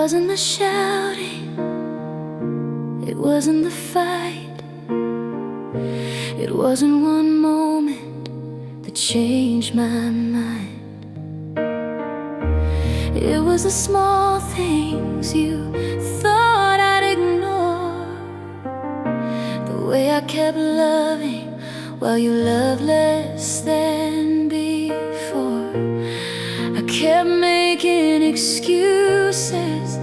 wasn't the shouting, it wasn't the fight, it wasn't one moment that changed my mind. It was the small things you thought I'd ignore, the way I kept loving while you loved less than before. I kept making excuses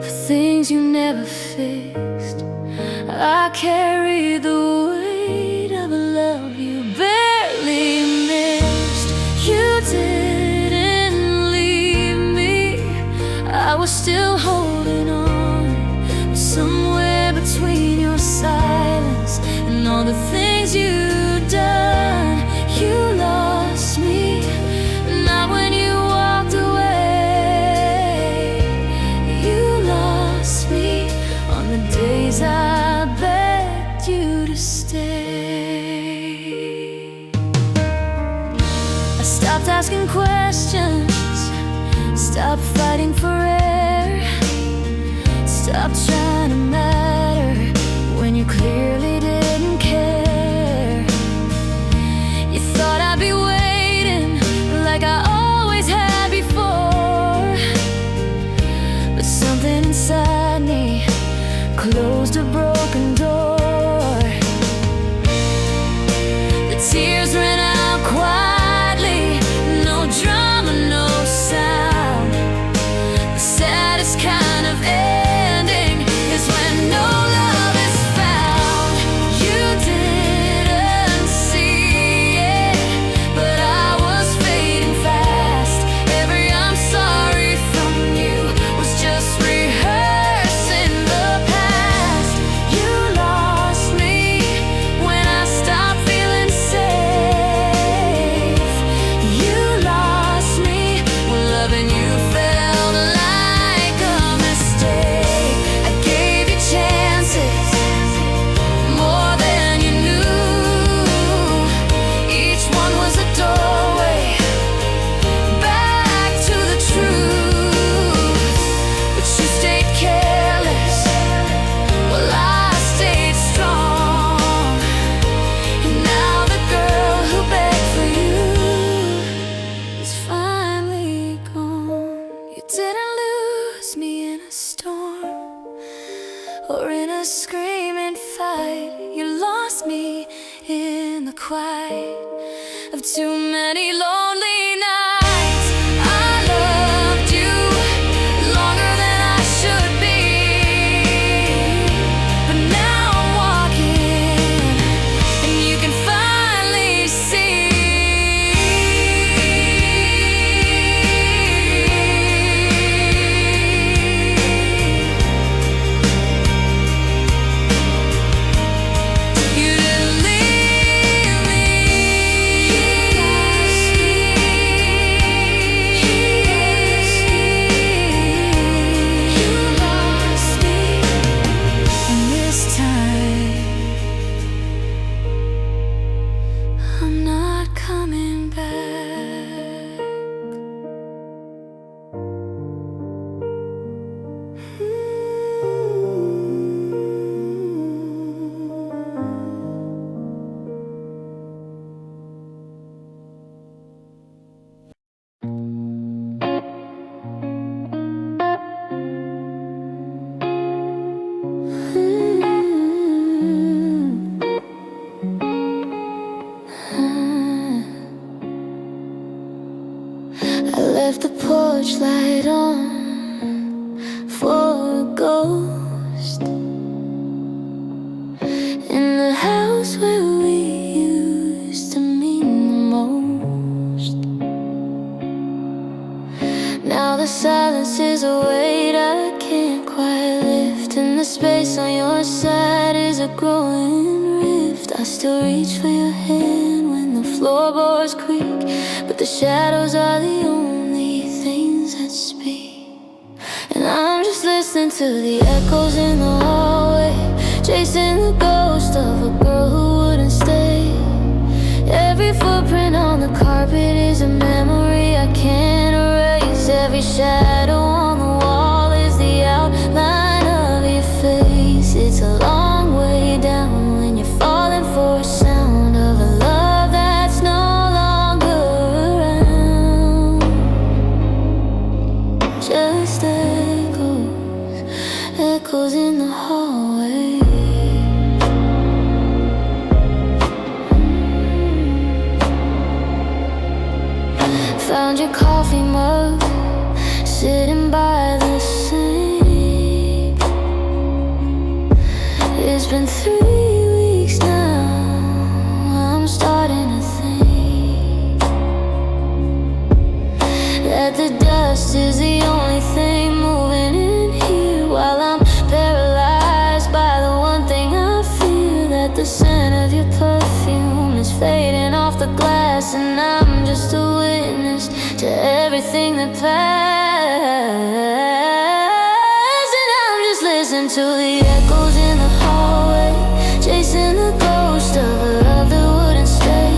for things you never fixed. I carried the weight of a love you barely missed. You didn't leave me, I was still holding on, but somewhere between your silence and all the things you'd done, you lost me. Not when you walked away, you lost me on the days I begged you to stay. I stopped asking questions, stopped fighting for air, stopped trying to matter when you clearly didn't care. You thought I'd be waiting like I always had before, but something inside me closed a broken door. The tears ran out quietly, no drama, no sound. The saddest kind of ending is when no love is found. You didn't see it, but I was fading fast. Every I'm sorry from you was just rehearsing the past. You lost me when I stopped feeling safe. You lost me when loving you felt like a mistake. I gave you chances, more than you knew. Each one was a doorway back to the truth, but you stayed careless while I stayed strong. And now the girl who begged for you is finally gone. You didn't lose me in a storm or in a screaming fight. You lost me in the quiet of too many lonely nights. I loved you longer than I should be, but now I'm walking and you can finally see. You didn't leave me, you lost me, and this time I'm not coming back. I left the porch light on for a ghost in the house where we used to mean the most. Now the silence is a weight I can't quite lift, and the space on your side is a growing rift. I still reach for your hand when the floorboards creak, but the shadows are the only things that speak. And I'm just listening to the echoes in the hallway, chasing the ghost of a girl who wouldn't stay. Every footprint on the carpet is a memory I can't erase. Every shadow on the wall is the been 3 weeks now. I'm starting to think that the dust is the only thing moving in here, while I'm paralyzed by the one thing I feel, that the scent of your perfume is fading off the glass, and I'm just a witness to everything that passed. And I'm just listening to the echoes in the hallway, chasing the ghost of a love that wouldn't stay.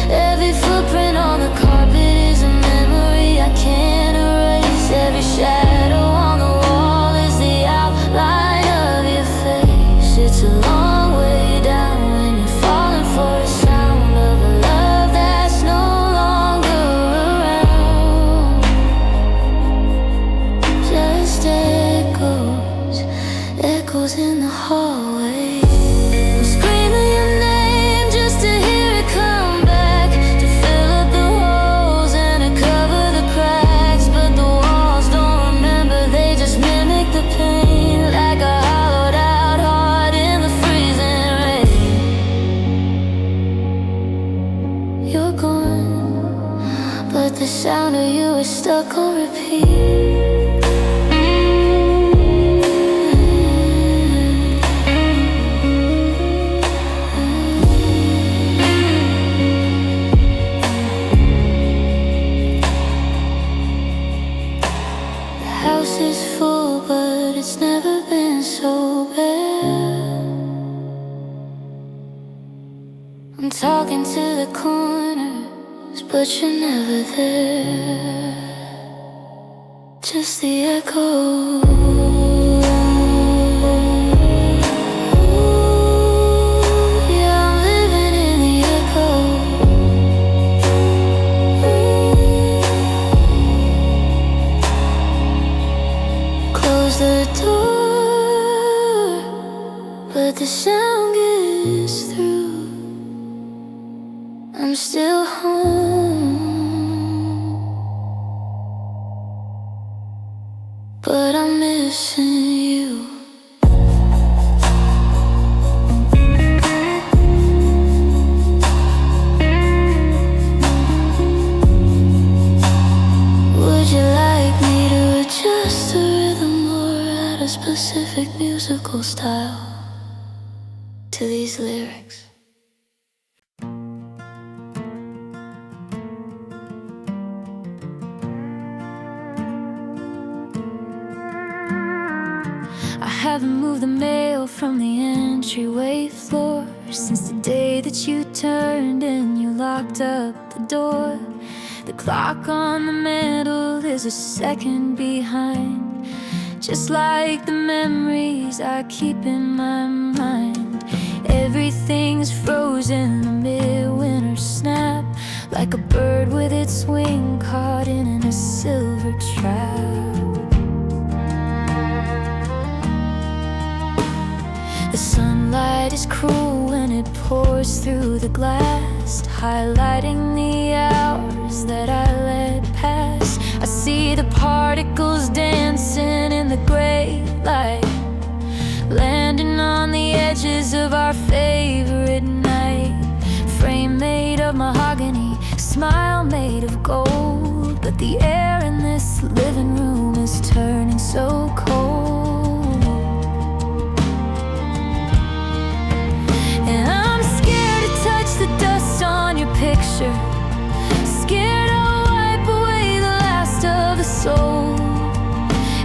Every footprint on the carpet is a memory I can't erase. Every shadow on the wall is the outline of your face. It's a long way down when you're falling for the sound of a love that's no longer around. Just echoes, echoes in the hallway. I'm screaming your name just to hear it come back, to fill up the holes and to cover the cracks. But the walls don't remember, they just mimic the pain, like a hollowed out heart in the freezing rain. You're gone, but the sound of you is stuck on repeat. The house is full, but it's never been so bad. I'm talking to the corners, but you're never there. Just the echo. Yeah, I'm living in the echo. Close the door, but the sound gets through. I'm still home, but I'm missing you. Would you like me to adjust the rhythm or add a specific musical style to these lyrics? I haven't moved the mail from the entryway floor since the day that you turned and you locked up the door. The clock on the mantle is a second behind, just like the memories I keep in my mind. Everything's frozen amid winter snap, like a bird with its wing caught in a silver trap. The sunlight is cruel when it pours through the glass, highlighting the hours that I let pass. I see the particles dancing in the gray light, landing on the edges of our favorite night. Frame made of mahogany, smile made of gold, but the air in this living room is turning so cold. The dust on your picture, scared I'll wipe away the last of the soul.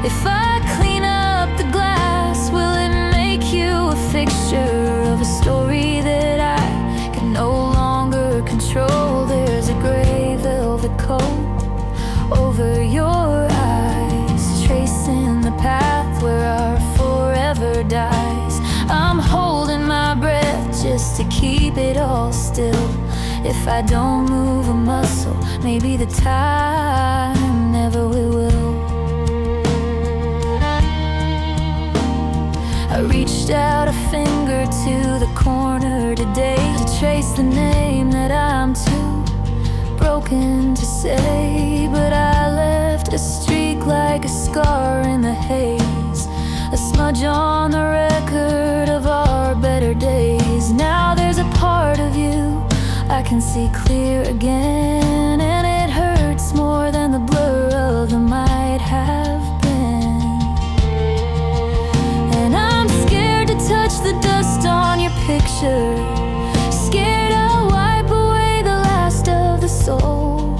If I clean up the glass, will it make you a fixture of a story that I can no longer control? There's a gray velvet coat over your eyes, tracing the path where our forever dies. I'm holding my breath just to keep it all still. If I don't move a muscle, maybe the time never will. I reached out a finger to the corner today to trace the name that I'm too broken to say, but I left a streak like a scar in the haze, a smudge on the record of all see clear again, and it hurts more than the blur of the might have been. And I'm scared to touch the dust on your picture, scared I'll wipe away the last of the soul.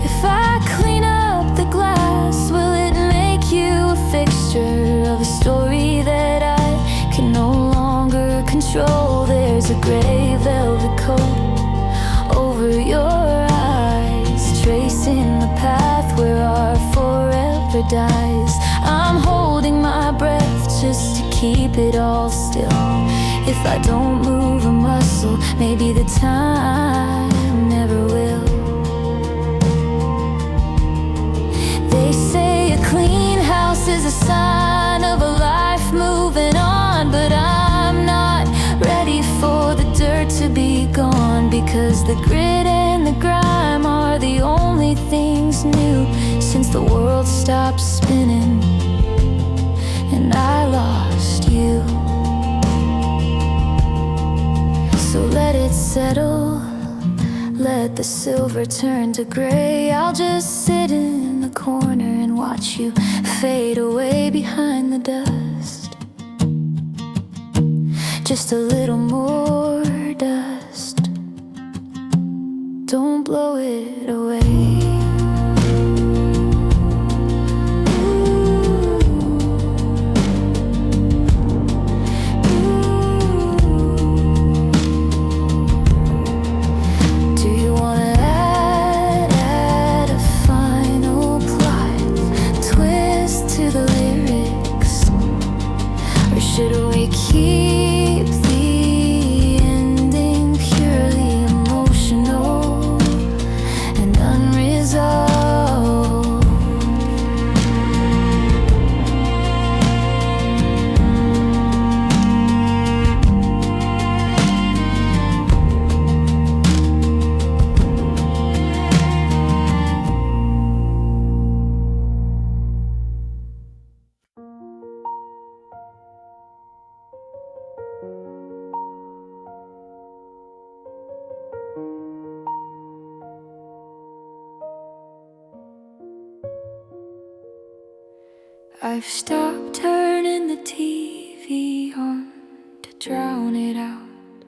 If I clean up the glass, will it make you a fixture of a story that I can no longer control? There's a gray velvet coat over your eyes, tracing the path where our forever dies. I'm holding my breath just to keep it all still. If I don't move a muscle, maybe the time never will. They say a clean house is a sign of a life moving on, but I'm not ready for the dirt to be gone, because the grit and the grime are the only things new since the world stopped spinning and I lost you. So let it settle, let the silver turn to gray. I'll just sit in the corner and watch you fade away behind the dust. Just a little more dust, don't blow it away. Should we keep the ending purely emotional and unresolved? I've stopped turning the TV on to drown it out.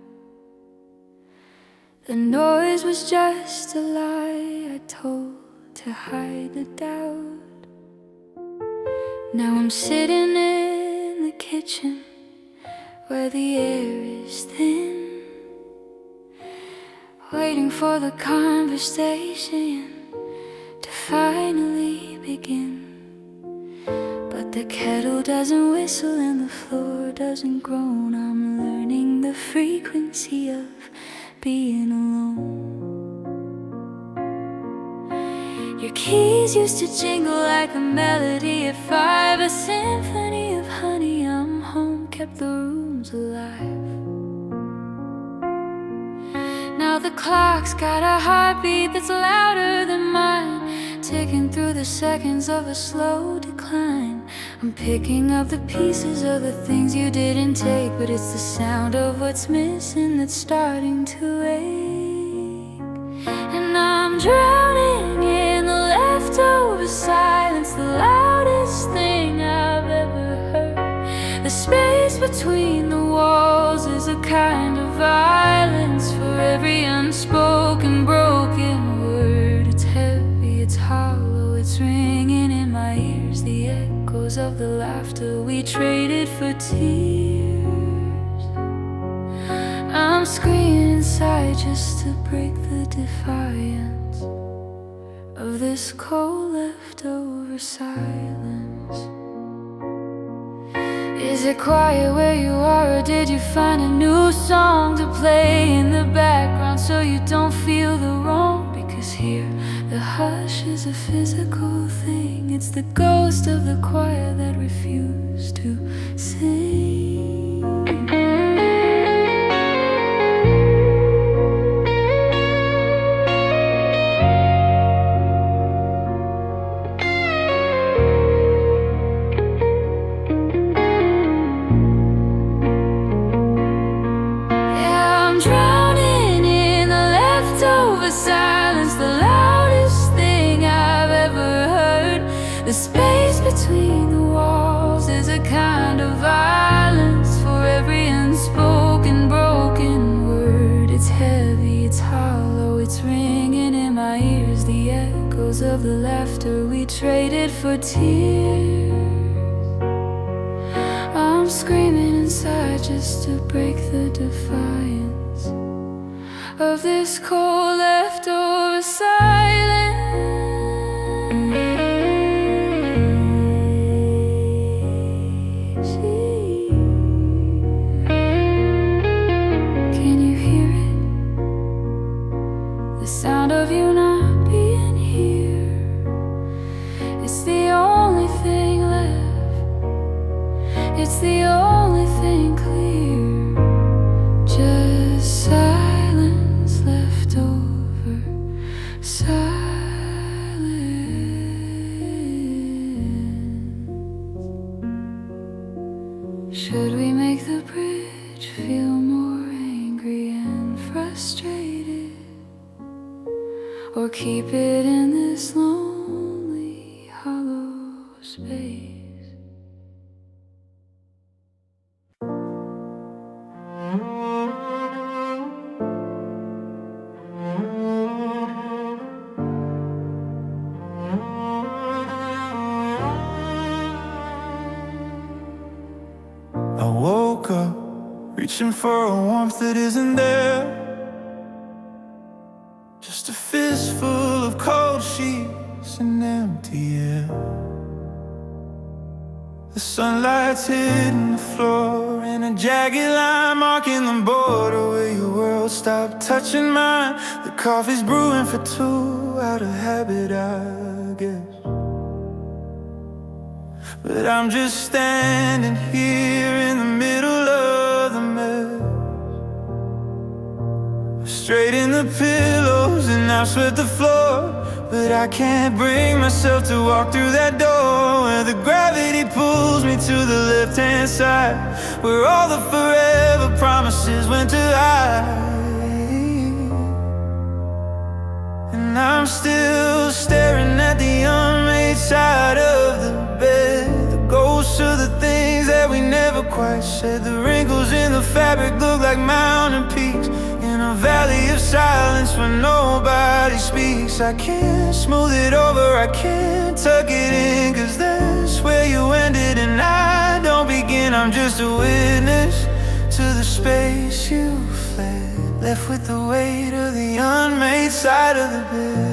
The noise was just a lie I told to hide the doubt. Now I'm sitting in the kitchen where the air is thin, waiting for the conversation to finally begin. But the kettle doesn't whistle and the floor doesn't groan. I'm learning the frequency of being alone. Your keys used to jingle like a melody at 5, a symphony of honey. I'm home, kept the rooms alive. Now the clock's got a heartbeat that's louder than mine, ticking through the seconds of a slow decline. I'm picking up the pieces of the things you didn't take, but it's the sound of what's missing that's starting to ache. And I'm drowning in the leftover silence, the loudest thing I've ever heard. The space between the walls is a kind of violence for every unspoken, broken word. It's heavy, it's hollow, it's ringing in my ears, the echoes of the laughter we traded for tears. I'm screaming inside just to break the defiance of this cold leftover silence. Is it quiet where you are, or did you find a new song to play in the background so you don't feel the wrong? Because here the hush is a physical thing. It's the ghost of the choir that refused to sing. Yeah, I'm drowning in the left a kind of violence for every unspoken, broken word. It's heavy, it's hollow, it's ringing in my ears, the echoes of the laughter we traded for tears. I'm screaming inside just to break the defiance of this cold leftover silence. Can you hear it? The sound of you not being here. It's the only thing left. It's the only thing clear. Just silence left over. Silence. Should we make the bridge feel more angry and frustrated, or keep it in this lonely, hollow space? I woke up reaching for a warmth that isn't there, just a fistful of cold sheets and empty air. The sunlight's hitting the floor in a jagged line, marking the border where your world stopped touching mine. The coffee's brewing for two, out of habit I guess. But I'm just standing here in the middle of the mess. Straight in the pillows and I've swept the floor, but I can't bring myself to walk through that door where the gravity pulls me to the left-hand side, where all the forever promises went to hide. And I'm still staring at the unmade side of the bed, the ghosts of the things that we never quite said. The wrinkles in the fabric look like mountain peaks in a valley of silence where nobody speaks. I can't smooth it over, I can't tuck it in, 'cause that's where you ended and I don't begin. I'm just a witness to the space you fled, left with the weight of the unmade side of the bed.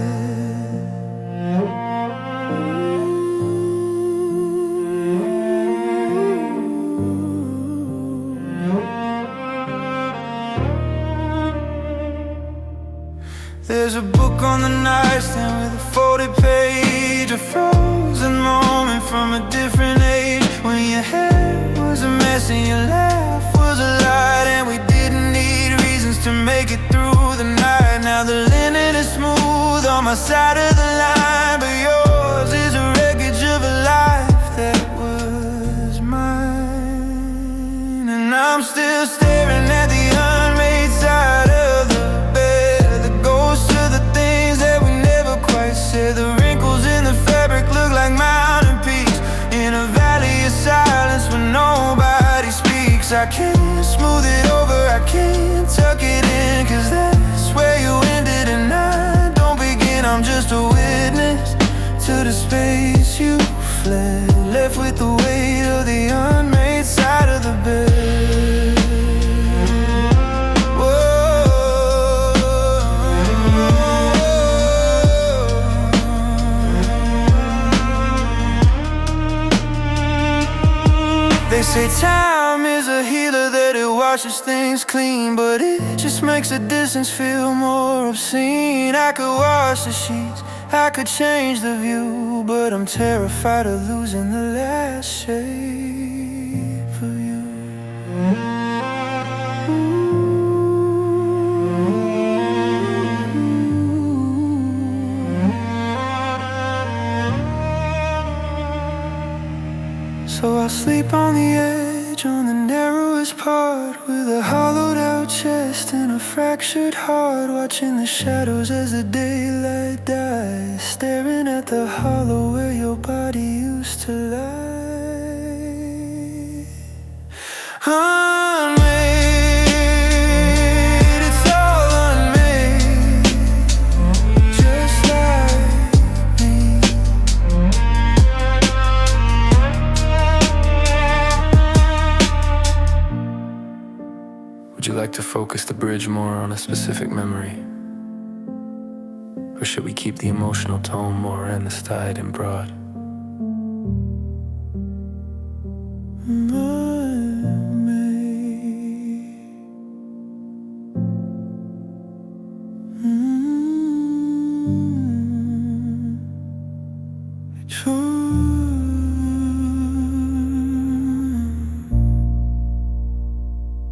There's a book on the nightstand with a folded page, a frozen moment from a different age, when your hair was a mess and your laugh was a lie, and we didn't need reasons to make it through the night. Now the linen is smooth on my side of the line, but yours is a wreckage of a life that was mine. And I'm still staring at the unmade side of the bed, the ghosts of the things that we never quite said. The wrinkles in the fabric look like mountain peaks in a valley of silence where nobody speaks. I can't smooth it over, I can't tuck it in, 'cause that's where you ended and I don't begin. I'm just a witness to the space you fled, left with the weight of the unmade side of the bed. They say time is a healer, that it washes things clean, but it just makes the distance feel more obscene. I could wash the sheets, I could change the view, but I'm terrified of losing the last shape of you. So I'll sleep on the edge, on the narrowest part, with a hollowed out chest and a fractured heart, watching the shadows as the daylight dies, staring at the hollow where your body used to lie. Unmade, it's all unmade, just like me. Would you like to focus the bridge more on a specific memory? Or should we keep the emotional tone more anesthetic and broad?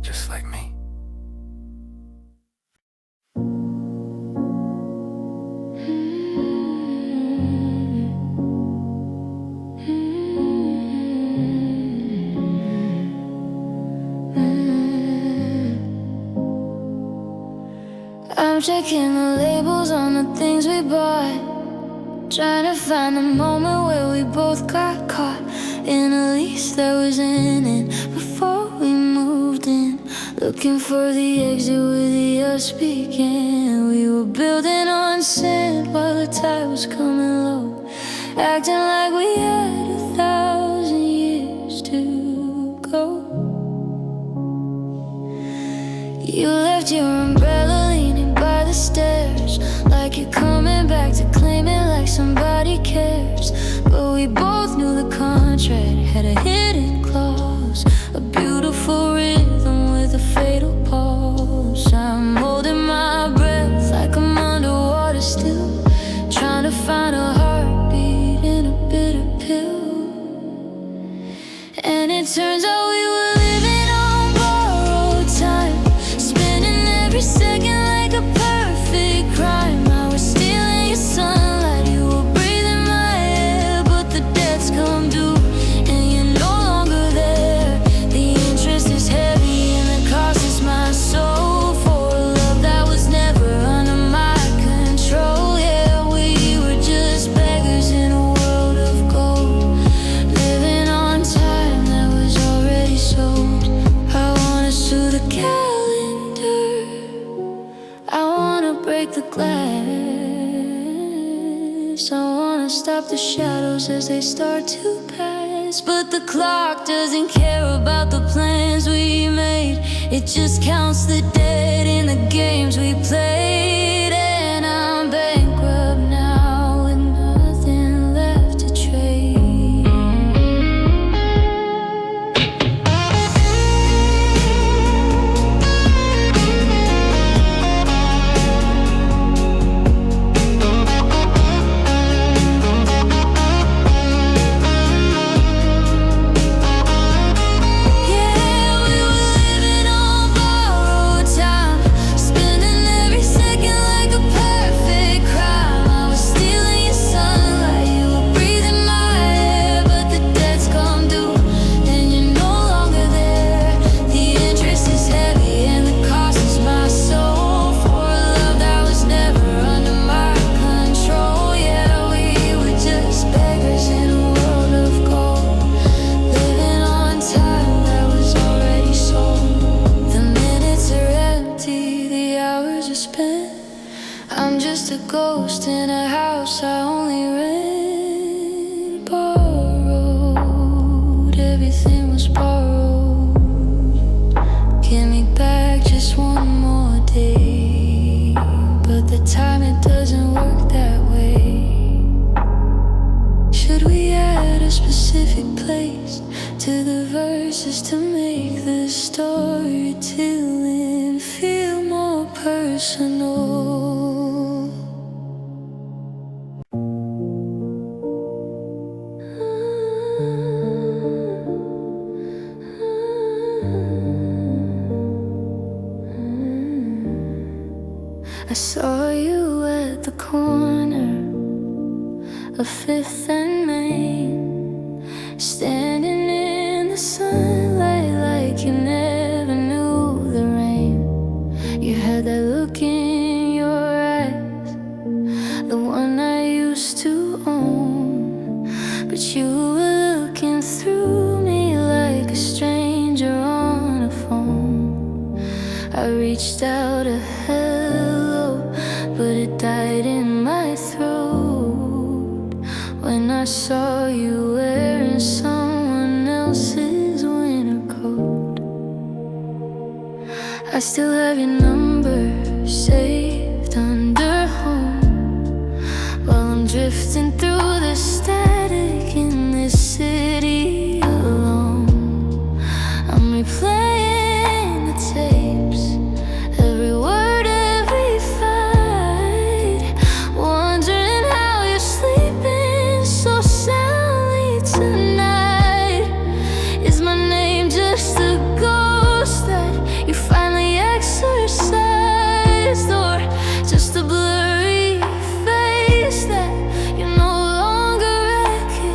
Just like me. I'm checking the labels on the things we bought, trying to find the moment where we both got caught in a lease that was in it before we moved in. Looking for the exit with the us speaking. We were building on sand while the tide was coming low, acting like we had 1,000 years to go. You left your umbrella leaning by the stairs, like you're coming back to claim it, like somebody cares. But we both knew the contract had a hidden clause, a beautiful rhythm with a fatal pause. I'm holding my breath like I'm underwater still, trying to find a heartbeat in a bitter pill. And it turns out we were living on borrowed time, spending every second like a perfect crime. I was stealing your sunlight, you were breathing my air, but the debt's come due and you're no longer there. The interest is heavy and the cost is my soul for a love that was never under my control. Yeah, we were just beggars in a world of gold, living on time that was already sold. I wanna sue the calendar, I wanna break the glass, I wanna stop the shadows as they start to pass. But the clock doesn't care about the plans we made, it just counts the dead in the games we played. And I'm bankrupt now with nothing left to trade. I'm just a ghost in a house I only rent. Borrowed, everything was borrowed. Give me back just one more day, but the time it doesn't work that way. Should we add a specific place to the verses to make the storytelling feel more personal? I saw you at the corner of 5th and Main, standing in the sunlight like you never knew the rain. You had that look in your eyes, the one I used to own, but you were looking through me like a stranger on reached out a hello, but it died in my throat when I saw you wearing someone else's winter coat. I still have your number saved under home, while I'm drifting through the static in this city alone. I'm replaying the tapes, every word, every fight, wondering how you're sleeping so soundly tonight. Is my name just a ghost that you finally exorcised, or just a blurry face that you no longer recognize?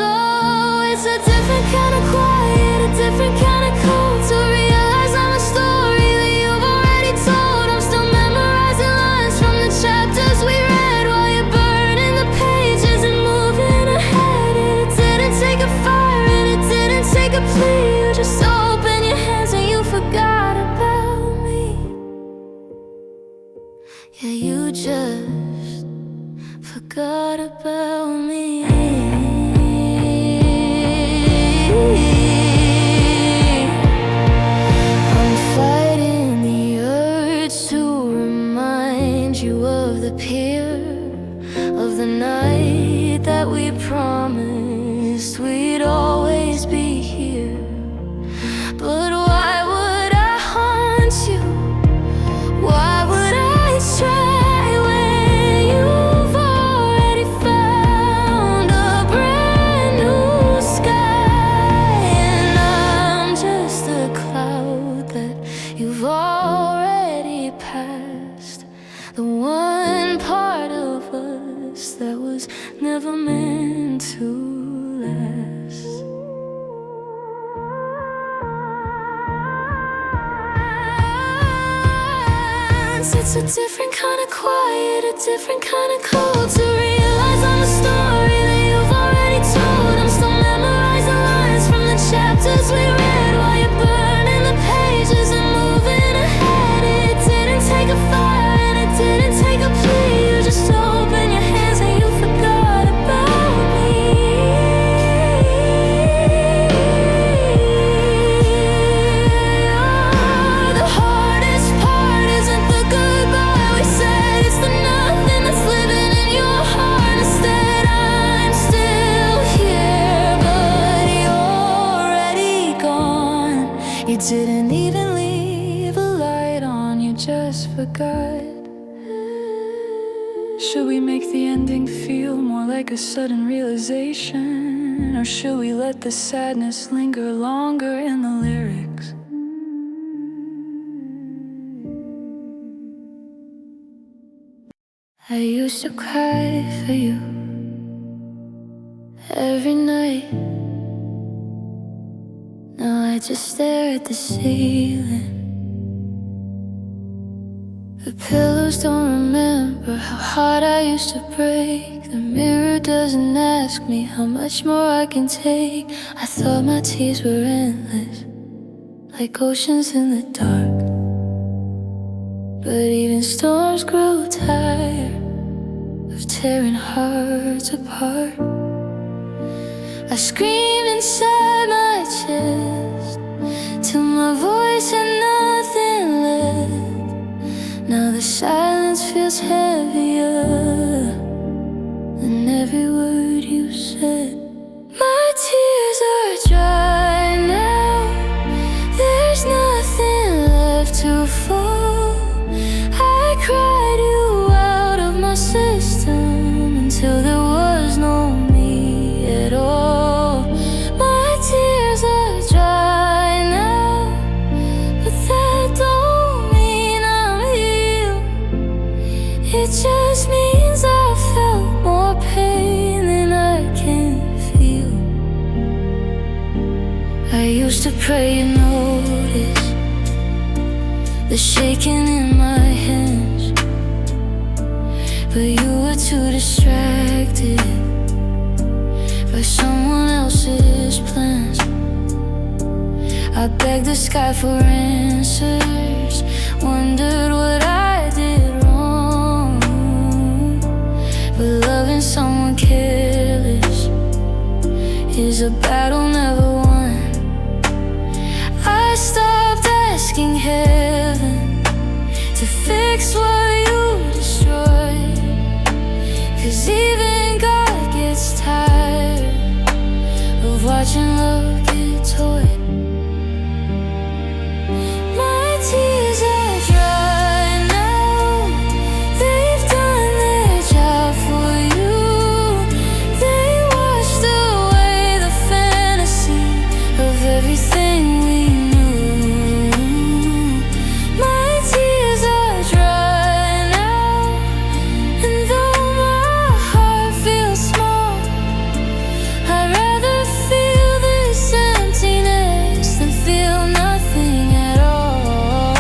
Oh, it's a different kind of quiet, a different kind of cold, to realize I'm a story that you've already told. I'm still memorizing lines from the chapters we read while you're burning the pages and moving ahead. It didn't take a fire and it didn't take a plea. You just opened your hands and you forgot about me. Yeah, you just forgot about me. I'm fighting the urge to remind you of the pier, of the night that we promised we'd always be here. But why would I haunt you? Why would I try when you've already found a brand new sky? And I'm just a cloud that you've already passed, the one part of us that was never meant to last. It's a different kind of quiet, a different kind of cold, to realize I'm a story that you've already told. I'm still memorizing lines from the chapters we read while you're burning the pages and moving ahead. It didn't take a fire and it didn't take a plea. You just opened your hands and you forgot about me. The hardest part isn't the goodbye we said, it's the nothing that's living in your heart. Instead, I'm still here, but you're already gone. You didn't even leave a light on, you just forgot. Should we make the ending feel more like a sudden realization, or should we let the sadness linger longer in the lyrics? I used to cry for you every night. Now I just stare at the ceiling. The pillows don't remember how hard I used to break. The mirror doesn't ask me how much more I can take. I thought my tears were endless, like oceans in the dark. But even storms grow tired of tearing hearts apart. I scream inside my chest till my voice had nothing left. Now the silence feels heavier than every word you said. My tears are dry now, there's nothing left to fall. I cried you out of my system until there was no me at all. My tears are dry now, but that don't mean I'm healed. It just means I felt more pain than I can feel. I used to pray you notice the shaking in my hands, but you were too distracted by someone else's plan. the sky for answers, wondered what I did wrong. But loving someone careless is a battle never won. I stopped asking heaven to fix what you destroyed, 'cause even God gets tired of watching love get toyed. My tears are dry now, they've done their job for you. They washed away the fantasy of everything we knew. My tears are dry now, and though my heart feels small, I'd rather feel this emptiness than feel nothing at all.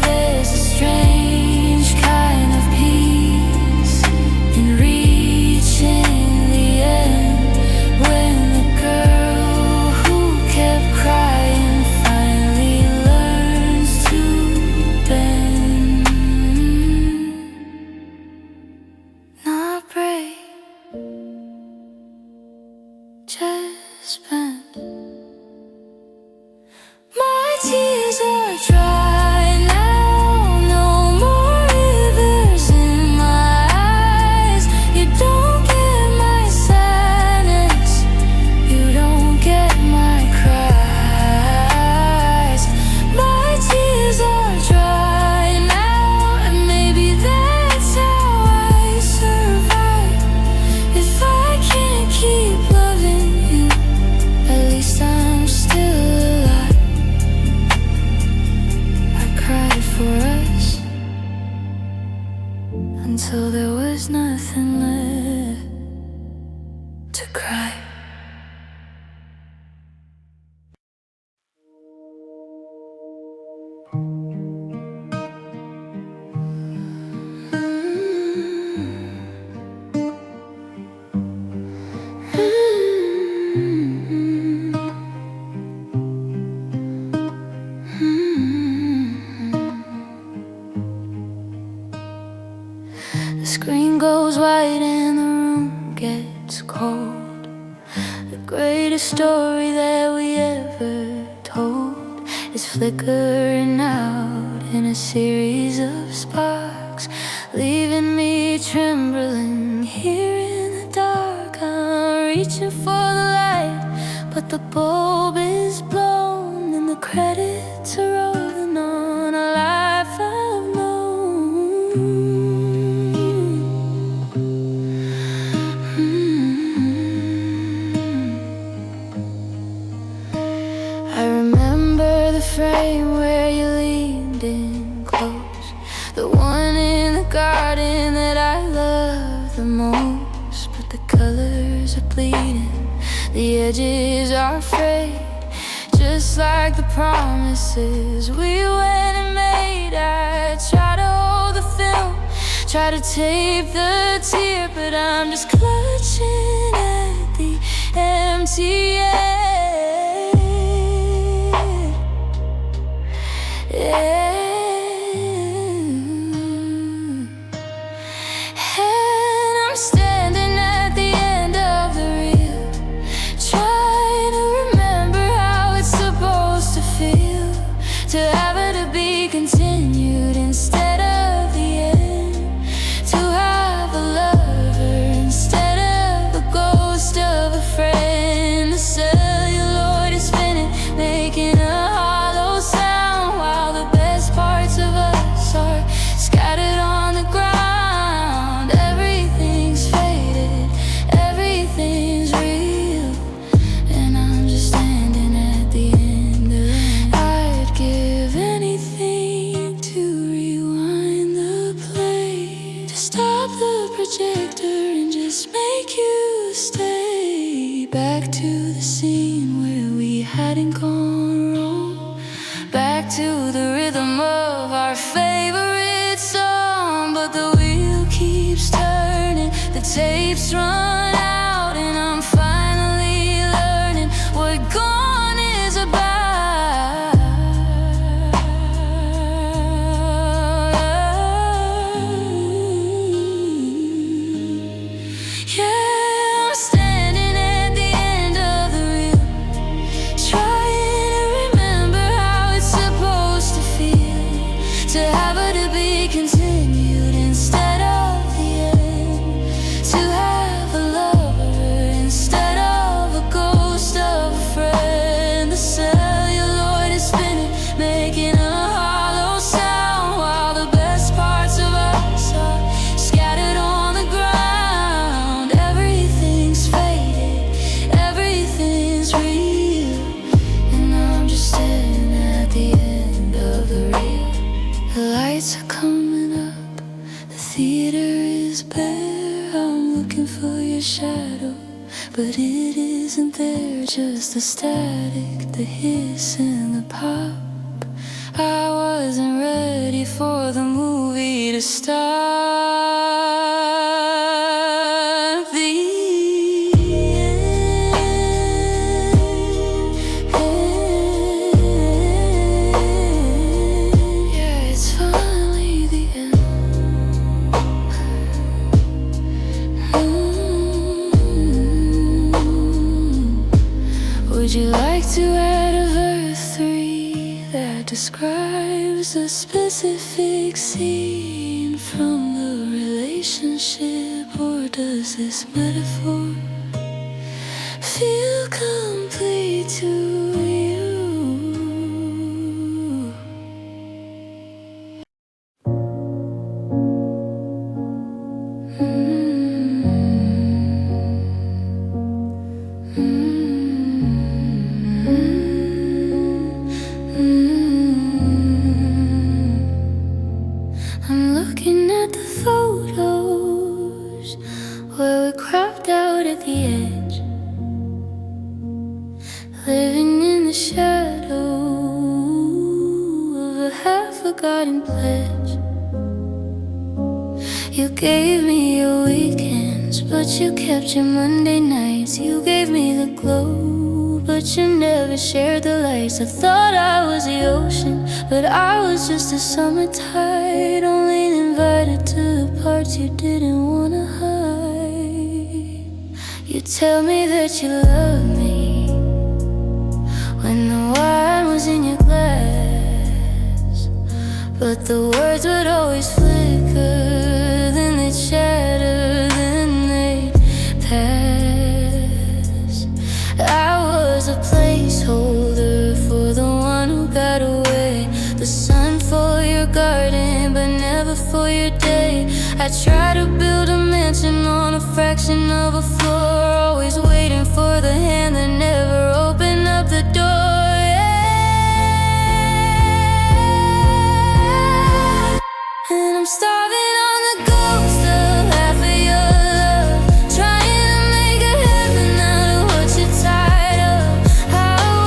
There's a strange kind of peace in reaching the end, when the girl who kept crying finally learns to bend. Not break, just bend. My tears are dry now, no more rivers in my eyes. You don't get my sadness, you don't get my cries. My tears are dry now, and maybe that's how I survive. If I can't keep loving you, at least I'm still alive. I cried for us until there was nothing left to cry. The screen goes white and the room gets cold. The greatest story that we ever told is flickering out in a series of sparks, leaving me trembling here in the dark. I'm reaching for the light, but the bulb is blown and the credits are rolling on a life I've known. I remember the frame where you leaned in close, the one in the garden that I love the most. But the colors are bleeding, the edges are frayed, just like the promises we went and made. I try to hold the film, try to tape the tear, but I'm just clutching at the empty air. And I'm standing at the end of the reel, trying to remember how it's supposed to feel to have it to be continued instead of the end, to have a lover instead of the ghost of a friend. The celluloid is spinning, making a hollow sound, while the best parts of us are scattered on the ground. Everything's faded, everything's real, and I'm just standing at the end of it. I'd give anything to rewind the play, to stop the projector and just make you stay. Back to the scene where we hadn't gone wrong, back to the rhythm of our favorite song. But the wheel keeps turning, the tapes run out, and I'm finally learning what gone is about. I'm looking for your shadow, but it isn't there, just the static, the hiss and the pop. I wasn't ready for the movie to start. The end. Yeah, it's finally the end. Would you like to add a verse 3 that describes a specific scene from the relationship, or does this metaphor feel complete to you? I'm looking at the photos where we cropped out at the edge, living in the shadow of a half-forgotten pledge. You gave me your weekends, but you kept your Monday nights. You gave me the glow, but you never shared the lights. I thought I was the ocean, but I was just a summer tide, only invited to the parts you didn't wanna hide. You tell me that you love me when the wine was in your glass, but the words would always flicker, then they'd shatter, then they'd pass. I was a placeholder for the one who got away, the sun for your garden, but never for your day. I tried to build a mansion on a fraction of a floor, always waiting for the hand that never opened up the door. Yeah. And I'm starving on the ghost of half of your love, trying to make a heaven out of what you're tired of. I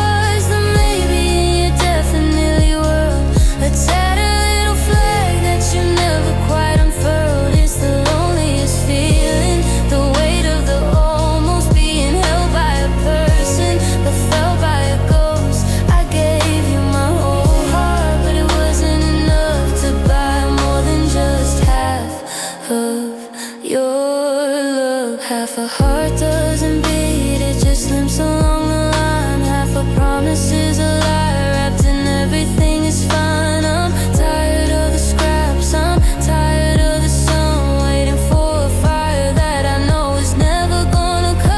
was the maybe in your definitely world, a tattered little flag that you never quite unfurled. It's the loneliest feeling, the weight of the almost being held by a person, but felt by a ghost. I gave you my whole heart, but it wasn't enough to buy more than just half of your love. Half a heart doesn't beat, it just limps along the line. Half a promise is a lie, wrapped in everything is fine. I'm tired of the scraps, I'm tired of the sun, waiting for a fire that I know is never gonna come.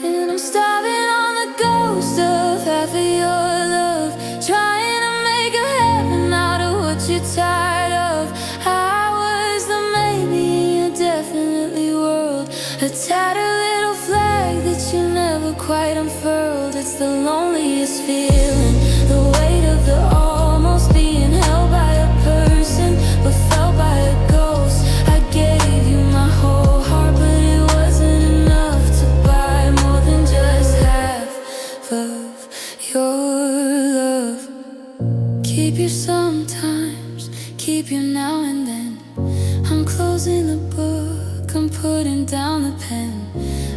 And I'm starving on the ghost of half of your love, trying to make a heaven out of what you're tired of. I was the maybe in your definitely world, a tattered little flag that you never quite unfurled. It's the loneliest feeling, the weight of the almost being held by a person, but felt by a ghost. I gave you my whole heart, but it wasn't enough to buy more than just half of your love. Keep you sometimes, keep you now and then. I'm closing the book, I'm putting down the pen.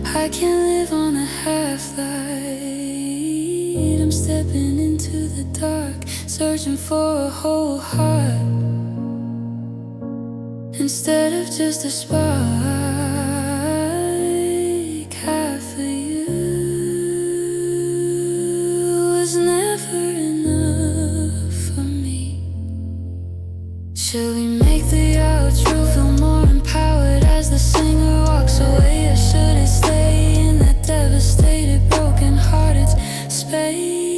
I can't live on a half-light. I'm stepping into the dark, searching for a whole heart instead of just a spark. Half of you was never enough for me. Should we make the outro feel more empowered as the singer walks away? Or should it stay in that devastated, broken-hearted space?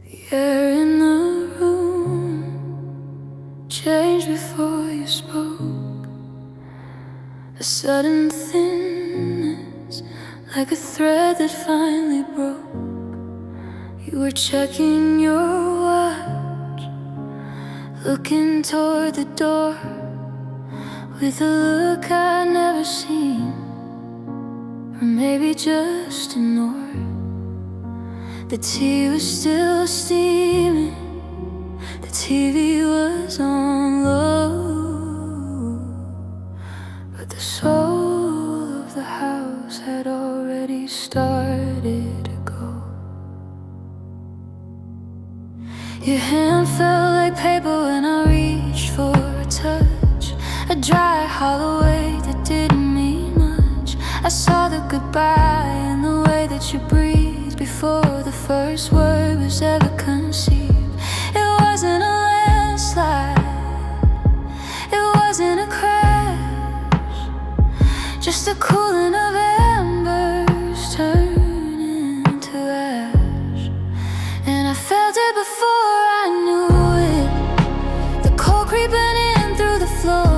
The air in the room changed before you spoke. A sudden thinness, like a thread that finally broke. You were checking your watch, looking toward the door with a look I'd never seen, or maybe just ignored. The tea was still steaming, the TV was on low, but the soul of the house had already started to go. Your hand felt like paper when I reached for a touch, a dry, hollow weight that didn't mean much. I saw the goodbye in the way that you breathed before the first word was ever conceived. It wasn't a landslide, it wasn't a crash, just a cooling of embers turning to ash. And I felt it before I knew it, the cold creeping in through the floor.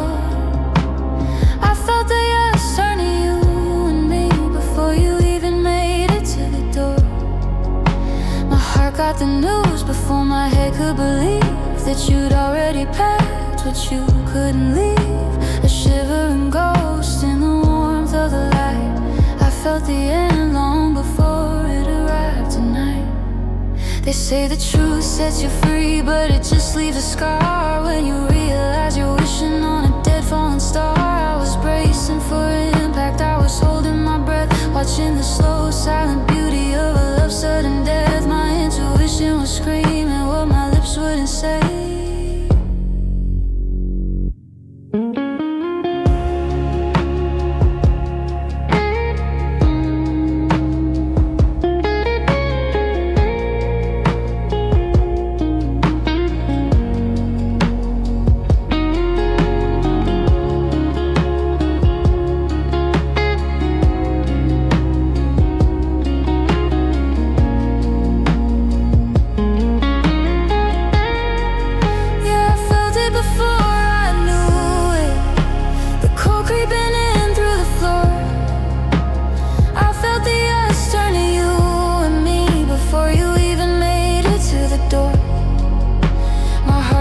I felt the yes turn to you and me before you even made it to the door. Got the news before my head could believe that you'd already packed what you couldn't leave. A shivering ghost in the warmth of the light. I felt the end long before it arrived tonight. They say the truth sets you free, but it just leaves a scar when you realize you're wishing on a dead falling star. I was bracing for impact, I was holding my breath, watching the slow silent beauty of a love sudden death. My intuition was screaming what my lips wouldn't say.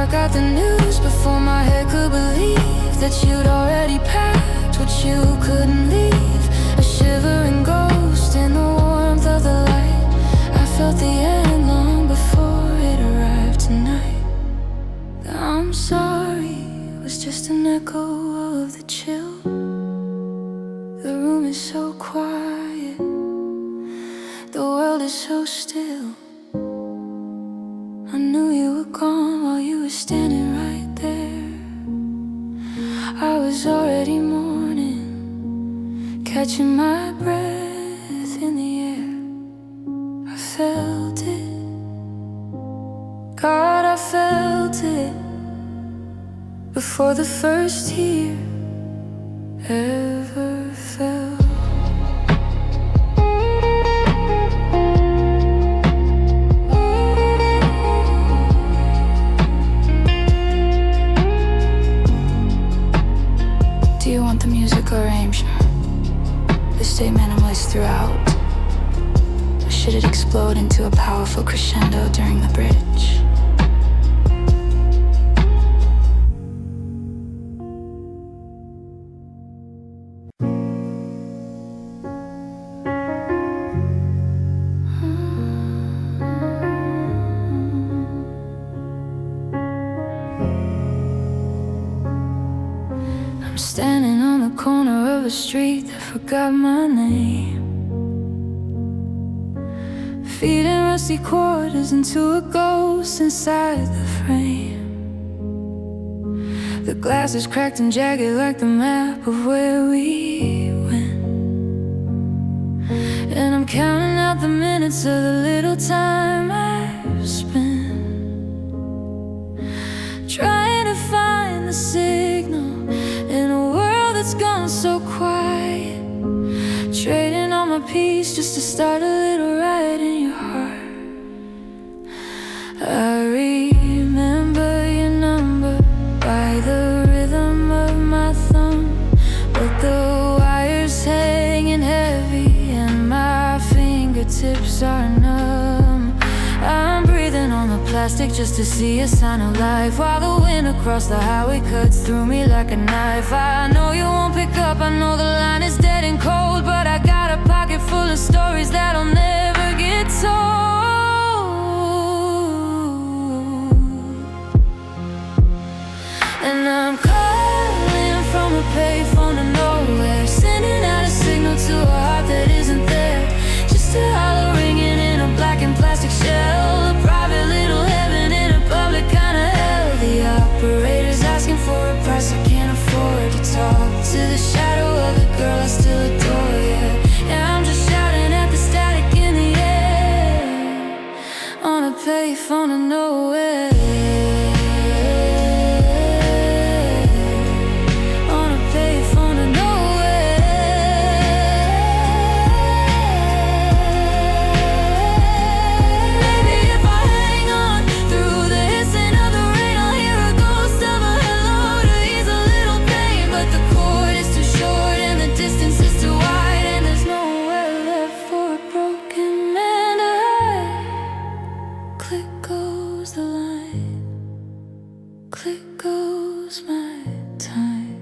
Got the news before my head could believe that you'd already packed what you couldn't leave. A shivering ghost in the warmth of the light. I felt the end long before it arrived tonight. The I'm sorry was just an echo of the chill. The room is so quiet, the world is so still. I knew you were gone while you were standing right there. I was already mourning, catching my breath in the air. I felt it, God, I felt it, before the first tear ever fell. Do you want the music arranged? The stay minimalist throughout? Or should it explode into a powerful crescendo during the bridge? I'm standing on the corner of a street that forgot my name. feeding rusty quarters into a ghost inside the frame. The glass is cracked and jagged like the map of where we went. And I'm counting out the minutes of the little time I've spent trying to find the signal in a world that's gone so quiet. Trading all my peace just to start a little riot in your heart. I remember your number by the rhythm of my thumb, but the wires hanging heavy and my fingertips are numb. I'm breathing on the plastic just to see a sign of life, while the wind across the highway cuts through me like a knife. I know you won't pick up, I know the line is dead and cold, but I got a pocket full of stories that'll never get told. And I'm calling from a payphone to nowhere, sending out a signal to a heart that isn't there. Just a hollow ringing in a black and plastic shell, a private little heaven in a public kind of hell. The operator's asking for a price I can't afford to talk to the shadow of the girl I still adore, yeah. Yeah, I'm just shouting at the static in the air on a payphone to nowhere. Click goes my time.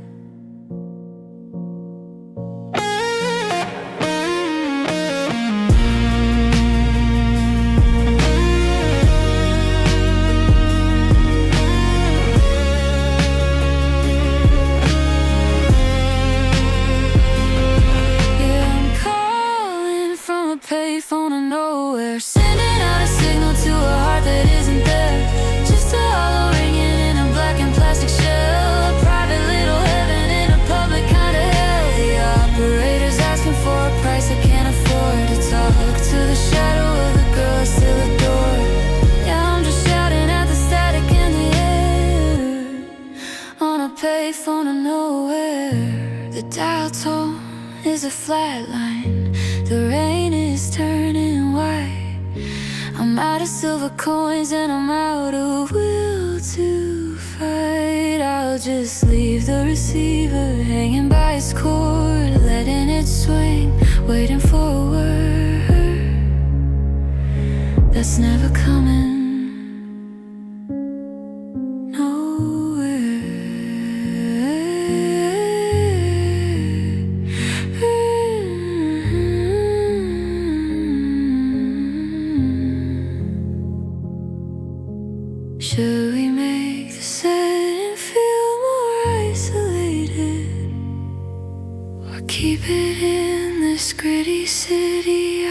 Yeah, I'm calling from a payphone to nowhere, sending out a signal to a heart that isn't there. Just a hollow ringing in a black and plastic shell, a private little heaven in a public kind of hell. The operator's asking for a price I can't afford to talk to the shadow of the girl I still adore. Yeah, I'm just shouting at the static in the air on a payphone to nowhere. The dial tone is a flat line, the rain is turning white. I'm out of silver coins and I'm out of will to fight. I'll just leave the receiver hanging by its cord, letting it swing, waiting for a word that's never coming nowhere. Should we make the setting feel more isolated, or keep it in this gritty city